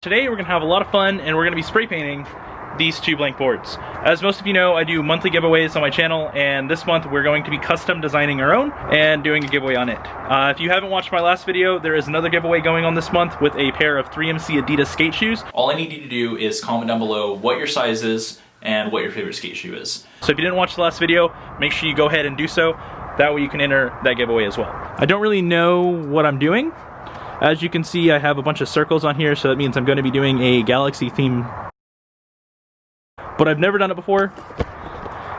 Today we're going to have a lot of fun and we're going to be spray painting these two blank boards. As most of you know, I do monthly giveaways on my channel, and this month we're going to be custom designing our own and doing a giveaway on it. If you haven't watched my last video, there is another giveaway going on this month with a pair of 3MC Adidas skate shoes. All I need you to do is comment down below what your size is and what your favorite skate shoe is. So if you didn't watch the last video, make sure you go ahead and do so. That way you can enter that giveaway as well. I don't really know what I'm doing. As you can see, I have a bunch of circles on here, so that means I'm going to be doing a galaxy theme. But I've never done it before,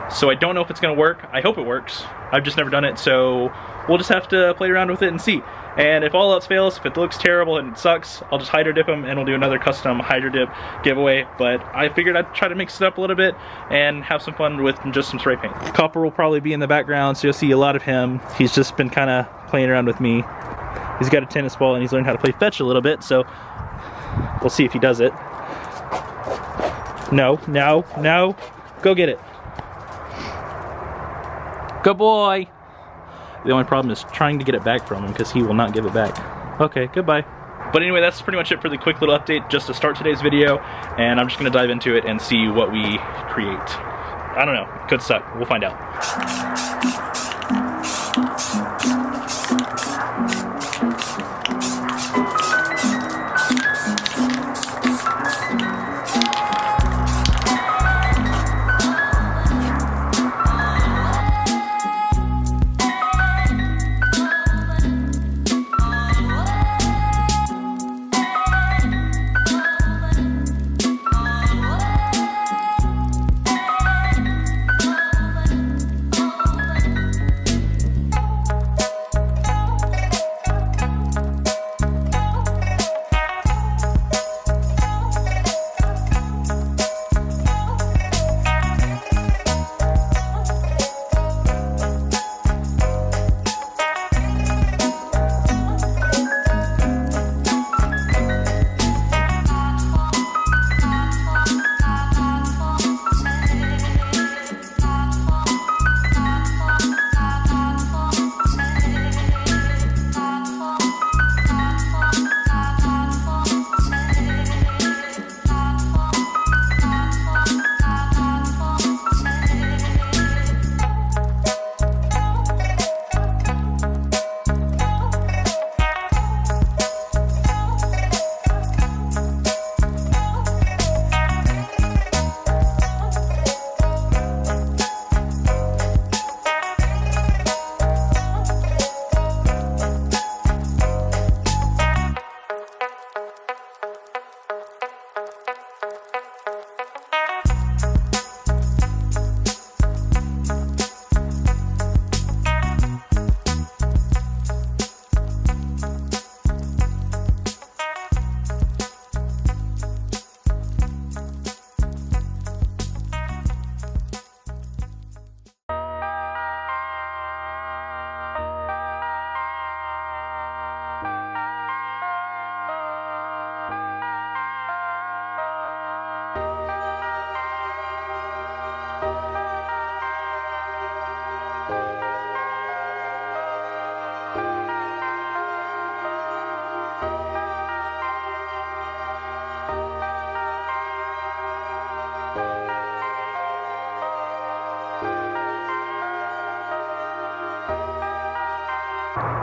so I don't know if it's going to work. I hope it works. I've just never done it, so we'll just have to play around with it and see. And if all else fails, if it looks terrible and it sucks, I'll just hydro dip them and we'll do another custom hydro dip giveaway. But I figured I'd try to mix it up a little bit and have some fun with just some spray paint. Copper will probably be in the background, so you'll see a lot of him. He's just been kind of playing around with me. He's got a tennis ball and he's learned how to play fetch a little bit, so we'll see if he does it. No, no, no. Go get it. Good boy. The only problem is trying to get it back from him because he will not give it back. Okay, goodbye. But anyway, that's pretty much it for the quick little update just to start today's video, and I'm just going to dive into it and see what we create. I don't know. Could suck. We'll find out.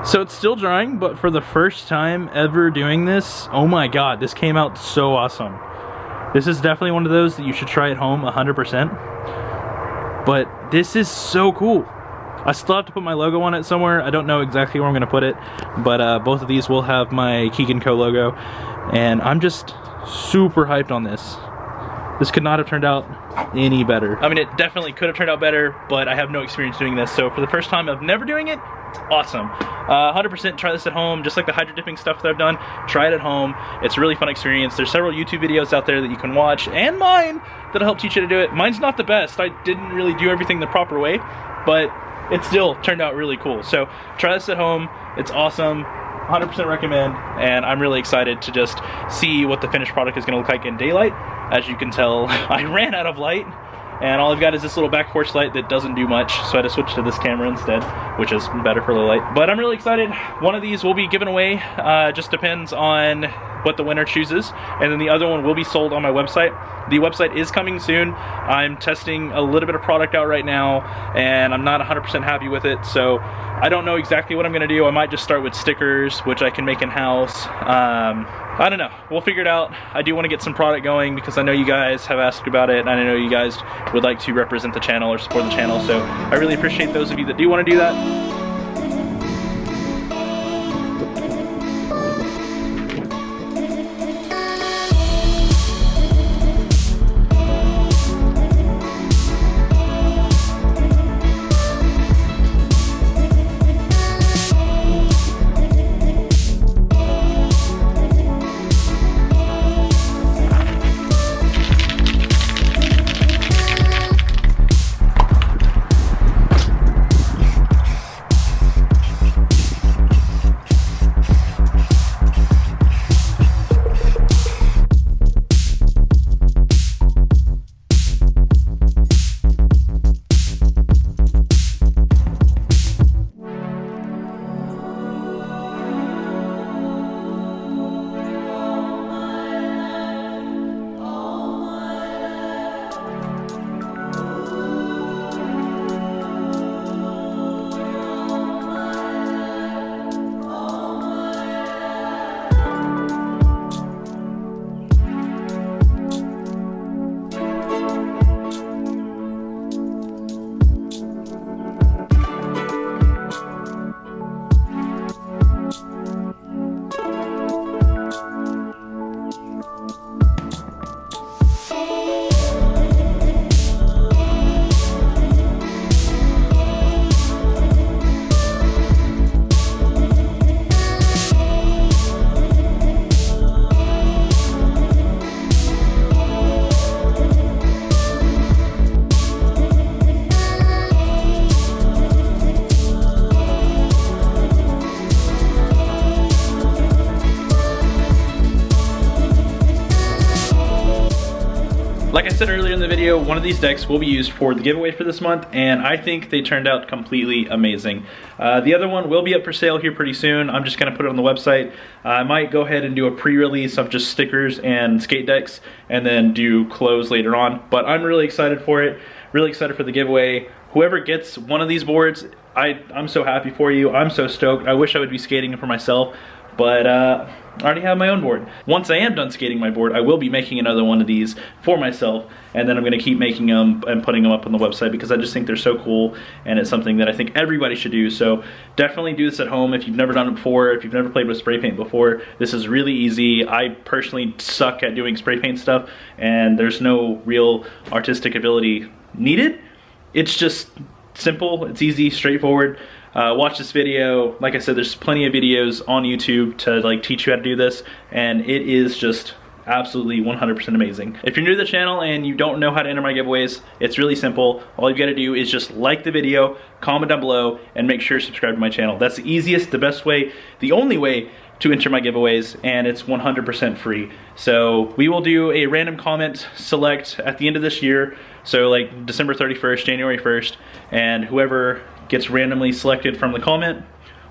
So it's still drying, but for the first time ever doing this, oh my god, this came out so awesome. This is definitely one of those that you should try at home 100%. But this is so cool. I still have to put my logo on it somewhere. I don't know exactly where I'm going to put it, but both of these will have my Keeg & Co logo, and I'm just super hyped on this. This could not have turned out any better. I mean, it definitely could have turned out better, but I have no experience doing this, so for the first time of never doing it, it's awesome. 100% try this at home, just like the hydro dipping stuff that I've done. Try it at home. It's a really fun experience. There's several YouTube videos out there that you can watch, and mine, that'll help teach you to do it. Mine's not the best. I didn't really do everything the proper way, but it still turned out really cool. So try this at home. It's awesome. 100% recommend, and I'm really excited to just see what the finished product is going to look like in daylight. As you can tell, I ran out of light, And all I've got is this little back porch light that doesn't do much, so I had to switch to this camera instead, which is better for the light. But I'm really excited. One of these will be given away, just depends on what the winner chooses, and then the other one will be sold on my website. The website is coming soon. I'm testing a little bit of product out right now, and I'm not 100% happy with it, so I don't know exactly what I'm gonna do. I might just start with stickers, which I can make in-house. I don't know, we'll figure it out. I do want to get some product going because I know you guys have asked about it, and I know you guys would like to represent the channel or support the channel, so I really appreciate those of you that do want to do that. Like I said earlier in the video, one of these decks will be used for the giveaway for this month, and I think they turned out completely amazing. The other one will be up for sale here pretty soon. I'm just gonna put it on the website. I might go ahead and do a pre-release of just stickers and skate decks, and then do clothes later on. But I'm really excited for it, really excited for the giveaway. Whoever gets one of these boards, I'm so happy for you. I'm so stoked. I wish I would be skating it for myself, but I already have my own board. Once I am done skating my board, I will be making another one of these for myself, and then I'm gonna keep making them and putting them up on the website because I just think they're so cool, and it's something that I think everybody should do. So definitely do this at home if you've never done it before, if you've never played with spray paint before. This is really easy. I personally suck at doing spray paint stuff, and there's no real artistic ability needed. It's just simple, it's easy, straightforward. Watch this video. Like I said, there's plenty of videos on YouTube to like teach you how to do this, and it is just absolutely 100% amazing. If you're new to the channel and you don't know how to enter my giveaways, it's really simple. All you've got to do is just like the video, comment down below, and make sure to subscribe to my channel. That's the easiest, the best way, the only way to enter my giveaways, and it's 100% free. So we will do a random comment select at the end of this year, so like December 31st, January 1st, and whoever gets randomly selected from the comment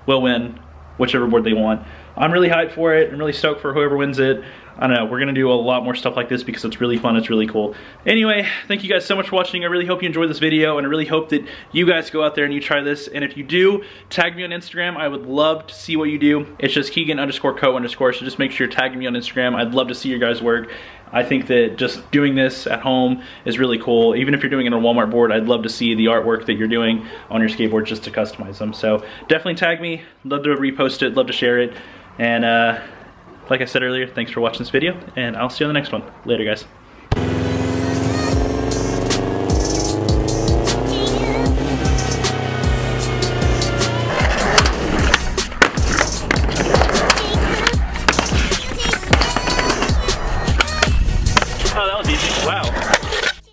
will win whichever board they want. I'm really hyped for it. I'm really stoked for whoever wins it. I don't know, we're gonna do a lot more stuff like this because it's really fun, it's really cool. Anyway, thank you guys so much for watching. I really hope you enjoyed this video, and I really hope that you guys go out there and you try this. And if you do, tag me on Instagram. I would love to see what you do. It's just Keegan_co_, so just make sure you're tagging me on Instagram. I'd love to see your guys' work. I think that just doing this at home is really cool. Even if you're doing it on a Walmart board, I'd love to see the artwork that you're doing on your skateboard just to customize them. So definitely tag me. Love to repost it, love to share it. And like I said earlier, thanks for watching this video, and I'll see you on the next one. Later, guys.